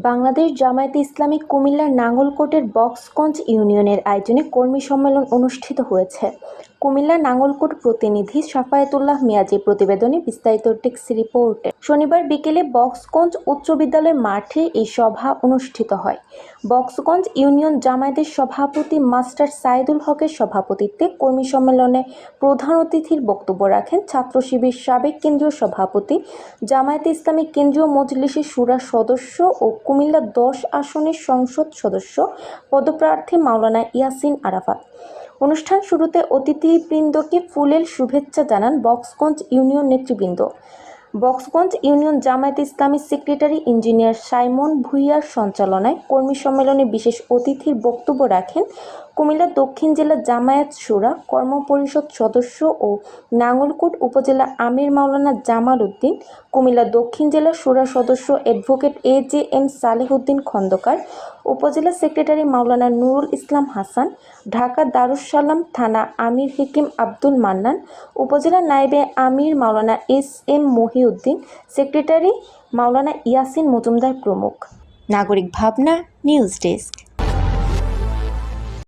বাংলাদেশ জামায়াতে ইসলামী কুমিল্লার নাঙ্গলকোটের বক্সগঞ্জ ইউনিয়নের আয়োজনে কর্মী সম্মেলন অনুষ্ঠিত হয়েছে। কুমিল্লার নাঙ্গলকোট প্রতিনিধি সাফায়েতুল্লাহ মিয়াজীর প্রতিবেদনে বিস্তারিত টেক্সট রিপোর্টে। শনিবার বিকেলে বক্সগঞ্জ উচ্চ বিদ্যালয় মাঠে এই সভা অনুষ্ঠিত হয়। বক্সগঞ্জ ইউনিয়ন জামায়াতের সভাপতি মাস্টার সাইদুল হকের সভাপতিত্বে কর্মী সম্মেলনে প্রধান অতিথির বক্তব্য রাখেন ছাত্র শিবির সাবেক কেন্দ্রীয় সভাপতি, জামায়াতে ইসলামী কেন্দ্রীয় মজলিসের শুরা সদস্য ও কুমিল্লা 10 আসনের সংসদ সদস্য পদপ্রার্থী মাওলানা ইয়াসিন আরাফাত। অনুষ্ঠান শুরুতে অতিথিবৃন্দকে ফুলেল শুভেচ্ছা জানান বক্সগঞ্জ ইউনিয়ন নেতৃবৃন্দ। বক্সগঞ্জ ইউনিয়ন জামায়াতে ইসলামী সেক্রেটারি ইঞ্জিনিয়ার সাইমন ভূঁইয়ার সঞ্চালনায় কর্মী সম্মেলনে বিশেষ অতিথির বক্তব্য রাখেন কুমিল্লা দক্ষিণ জেলা জামায়াত শুরা কর্মপরিষদ সদস্য ও নাঙ্গলকোট উপজেলা আমির মাওলানা জামাল উদ্দিন, কুমিল্লা দক্ষিণ জেলা শুরা সদস্য অ্যাডভোকেট AJM সালেহ উদ্দিন খন্দকার, উপজেলা সেক্রেটারি মাওলানা নুরুল ইসলাম হাসান, ঢাকা দারুস সালাম থানা আমির হাকিম আব্দুল মান্নান, উপজেলা নায়েবে আমির মাওলানা SM মহিউদ্দিন, সেক্রেটারি মাওলানা ইয়াসিন মজুমদার প্রমুখ। নাগরিক ভাবনা, নিউজ ডেস্ক।